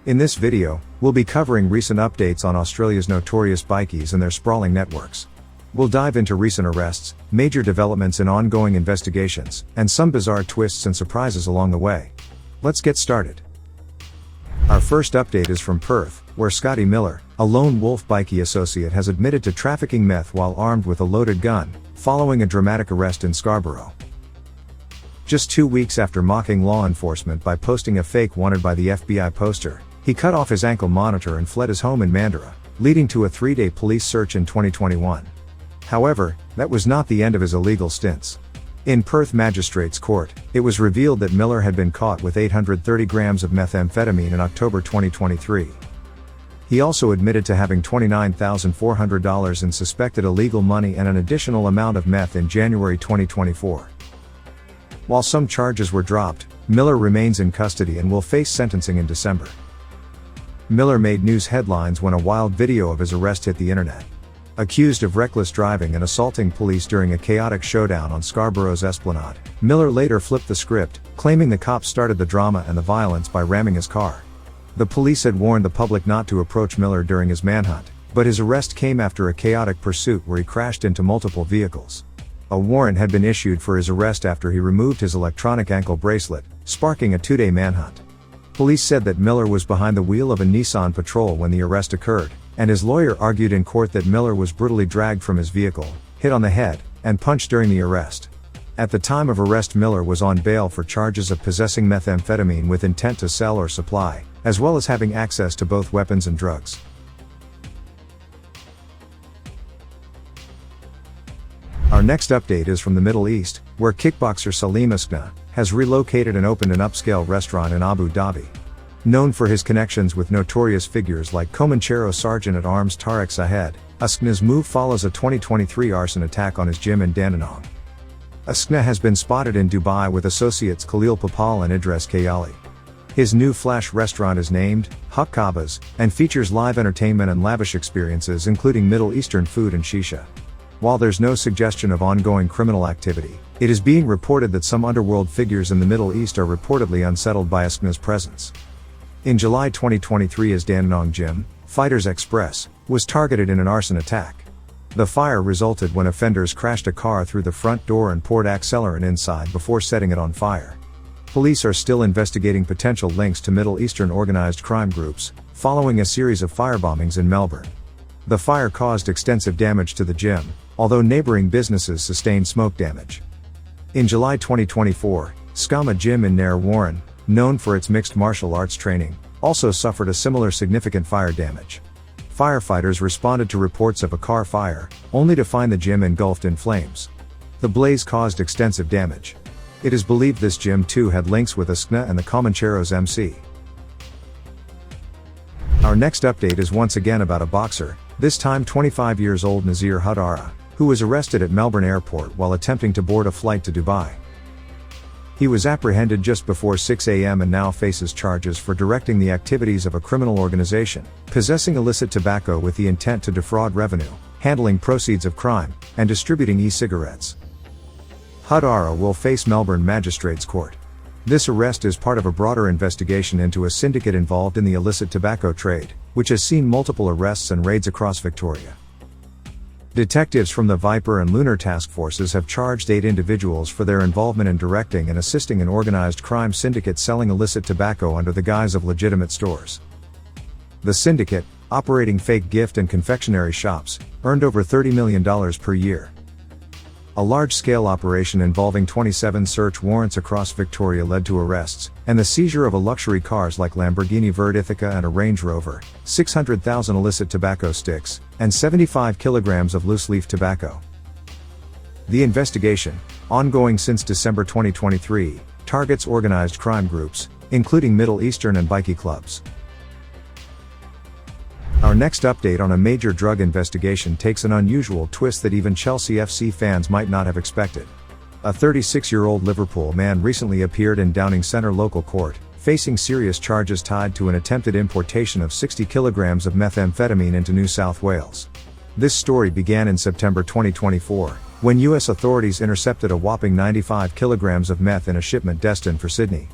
In this video, we'll be covering recent updates on Australia's notorious bikies and their sprawling networks. We'll dive into recent arrests, major developments in ongoing investigations, and some bizarre twists and surprises along the way. Let's get started. Our first update is from Perth, where Scotty Miller, a lone wolf bikie associate, has admitted to trafficking meth while armed with a loaded gun, following a dramatic arrest in Scarborough. Just 2 weeks after mocking law enforcement by posting a fake wanted by the FBI poster, he cut off his ankle monitor and fled his home in Mandurah, leading to a 3-day police search in 2021. However, that was not the end of his illegal stints. In Perth Magistrates Court, it was revealed that Miller had been caught with 830 grams of methamphetamine in October 2023. He also admitted to having $29,400 in suspected illegal money and an additional amount of meth in January 2024. While some charges were dropped, Miller remains in custody and will face sentencing in December. Miller made news headlines when a wild video of his arrest hit the internet. Accused of reckless driving and assaulting police during a chaotic showdown on Scarborough's Esplanade, Miller later flipped the script, claiming the cops started the drama and the violence by ramming his car. The police had warned the public not to approach Miller during his manhunt, but his arrest came after a chaotic pursuit where he crashed into multiple vehicles. A warrant had been issued for his arrest after he removed his electronic ankle bracelet, sparking a 2-day manhunt. Police said that Miller was behind the wheel of a Nissan Patrol when the arrest occurred, and his lawyer argued in court that Miller was brutally dragged from his vehicle, hit on the head, and punched during the arrest. At the time of arrest, Miller was on bail for charges of possessing methamphetamine with intent to sell or supply, as well as having access to both weapons and drugs. Our next update is from the Middle East, where kickboxer Salim Askna has relocated and opened an upscale restaurant in Abu Dhabi. Known for his connections with notorious figures like Comanchero Sergeant-at-Arms Tariq Sahed, Askna's move follows a 2023 arson attack on his gym in Dandenong. Askna has been spotted in Dubai with associates Khalil Papal and Idris Kayali. His new flash restaurant is named Huk Kabas and features live entertainment and lavish experiences including Middle Eastern food and shisha. While there's no suggestion of ongoing criminal activity, it is being reported that some underworld figures in the Middle East are reportedly unsettled by Askna's presence. In July 2023, Dandenong Gym, Fighters Express, was targeted in an arson attack. The fire resulted when offenders crashed a car through the front door and poured accelerant inside before setting it on fire. Police are still investigating potential links to Middle Eastern organized crime groups, following a series of firebombings in Melbourne. The fire caused extensive damage to the gym, although neighboring businesses sustained smoke damage. In July 2024, Skama Gym in Nair Warren, known for its mixed martial arts training, also suffered a similar significant fire damage. Firefighters responded to reports of a car fire, only to find the gym engulfed in flames. The blaze caused extensive damage. It is believed this gym too had links with Askna and the Comancheros MC. Our next update is once again about a boxer, this time 25 years old Nazir Hudara, who was arrested at Melbourne Airport while attempting to board a flight to Dubai. He was apprehended just before 6 a.m. and now faces charges for directing the activities of a criminal organization, possessing illicit tobacco with the intent to defraud revenue, handling proceeds of crime, and distributing e-cigarettes. Hudara will face Melbourne Magistrates Court. This arrest is part of a broader investigation into a syndicate involved in the illicit tobacco trade, which has seen multiple arrests and raids across Victoria. Detectives from the Viper and Lunar task forces have charged 8 individuals for their involvement in directing and assisting an organized crime syndicate selling illicit tobacco under the guise of legitimate stores. The syndicate, operating fake gift and confectionery shops, earned over $30 million per year. A large-scale operation involving 27 search warrants across Victoria led to arrests, and the seizure of luxury cars like Lamborghini Verde Ithaca and a Range Rover, 600,000 illicit tobacco sticks, and 75 kilograms of loose-leaf tobacco. The investigation, ongoing since December 2023, targets organized crime groups, including Middle Eastern and bikie clubs. Our next update on a major drug investigation takes an unusual twist that even Chelsea FC fans might not have expected. A 36-year-old Liverpool man recently appeared in Downing Centre local court, facing serious charges tied to an attempted importation of 60 kilograms of methamphetamine into New South Wales. This story began in September 2024, when US authorities intercepted a whopping 95 kilograms of meth in a shipment destined for Sydney.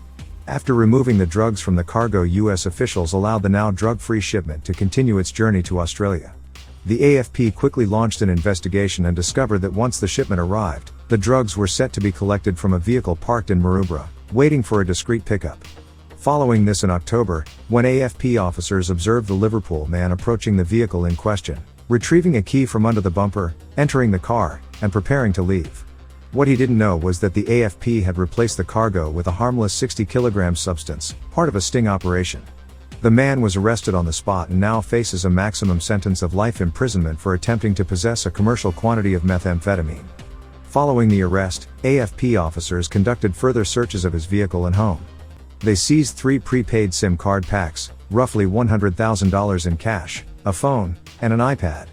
After removing the drugs from the cargo, US officials allowed the now drug-free shipment to continue its journey to Australia. The AFP quickly launched an investigation and discovered that once the shipment arrived, the drugs were set to be collected from a vehicle parked in Maroubra, waiting for a discreet pickup. Following this in October, when AFP officers observed the Liverpool man approaching the vehicle in question, retrieving a key from under the bumper, entering the car, and preparing to leave. What he didn't know was that the AFP had replaced the cargo with a harmless 60-kilogram substance, part of a sting operation. The man was arrested on the spot and now faces a maximum sentence of life imprisonment for attempting to possess a commercial quantity of methamphetamine. Following the arrest, AFP officers conducted further searches of his vehicle and home. They seized 3 prepaid SIM card packs, roughly $100,000 in cash, a phone, and an iPad.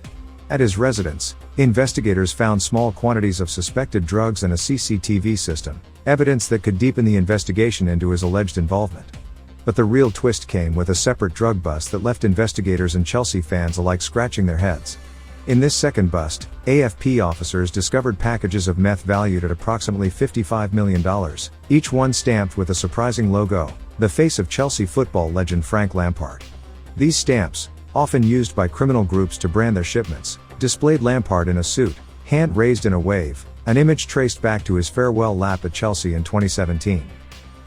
At his residence, investigators found small quantities of suspected drugs and a CCTV system, evidence that could deepen the investigation into his alleged involvement. But the real twist came with a separate drug bust that left investigators and Chelsea fans alike scratching their heads. In this second bust, AFP officers discovered packages of meth valued at approximately $55 million, each one stamped with a surprising logo, the face of Chelsea football legend Frank Lampard. These stamps, often used by criminal groups to brand their shipments, displayed Lampard in a suit, hand raised in a wave, an image traced back to his farewell lap at Chelsea in 2017.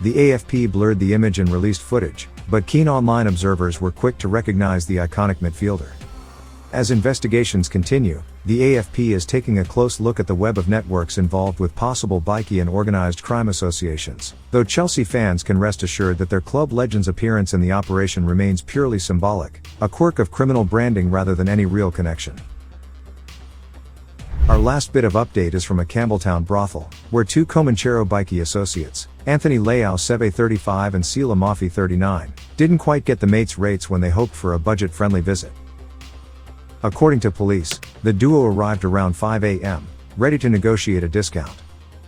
The AFP blurred the image and released footage, but keen online observers were quick to recognize the iconic midfielder. As investigations continue, the AFP is taking a close look at the web of networks involved with possible bikie and organized crime associations, though Chelsea fans can rest assured that their club legend's appearance in the operation remains purely symbolic, a quirk of criminal branding rather than any real connection. Our last bit of update is from a Campbelltown brothel, where 2 Comanchero bikie associates, Anthony Leao Seve 35 and Sila Mafi 39, didn't quite get the mates' rates when they hoped for a budget-friendly visit. According to police, the duo arrived around 5 a.m., ready to negotiate a discount.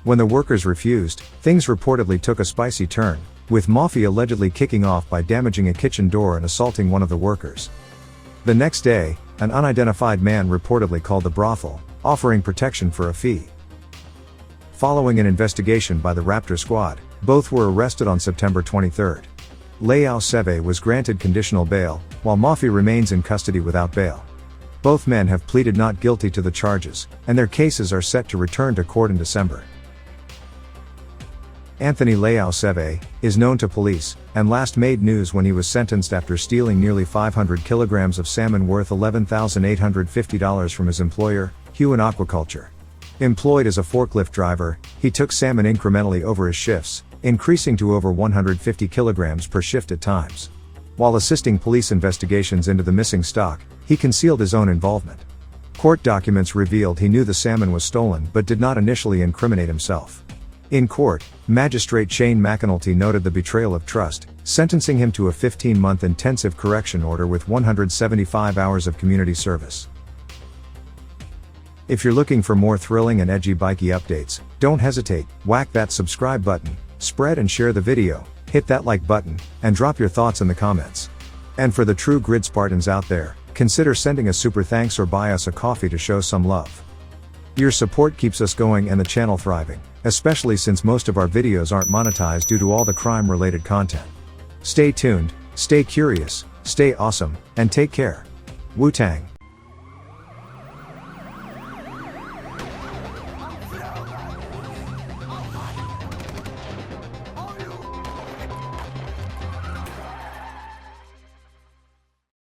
When the workers refused, things reportedly took a spicy turn, with Mafi allegedly kicking off by damaging a kitchen door and assaulting one of the workers. The next day, an unidentified man reportedly called the brothel, offering protection for a fee. Following an investigation by the Raptor squad, both were arrested on September 23. Leao Seve was granted conditional bail, while Mafi remains in custody without bail. Both men have pleaded not guilty to the charges, and their cases are set to return to court in December. Anthony Leao Seve is known to police, and last made news when he was sentenced after stealing nearly 500 kilograms of salmon worth $11,850 from his employer, Huon Aquaculture. Employed as a forklift driver, he took salmon incrementally over his shifts, increasing to over 150 kilograms per shift at times. While assisting police investigations into the missing stock, he concealed his own involvement. Court documents revealed he knew the salmon was stolen but did not initially incriminate himself. In court, Magistrate Shane McAnulty noted the betrayal of trust, sentencing him to a 15-month intensive correction order with 175 hours of community service. If you're looking for more thrilling and edgy bikie updates, don't hesitate, whack that subscribe button, spread and share the video, hit that like button, and drop your thoughts in the comments. And for the true grid Spartans out there, consider sending a super thanks or buy us a coffee to show some love. Your support keeps us going and the channel thriving, especially since most of our videos aren't monetized due to all the crime-related content. Stay tuned, stay curious, stay awesome, and take care. Wu-Tang.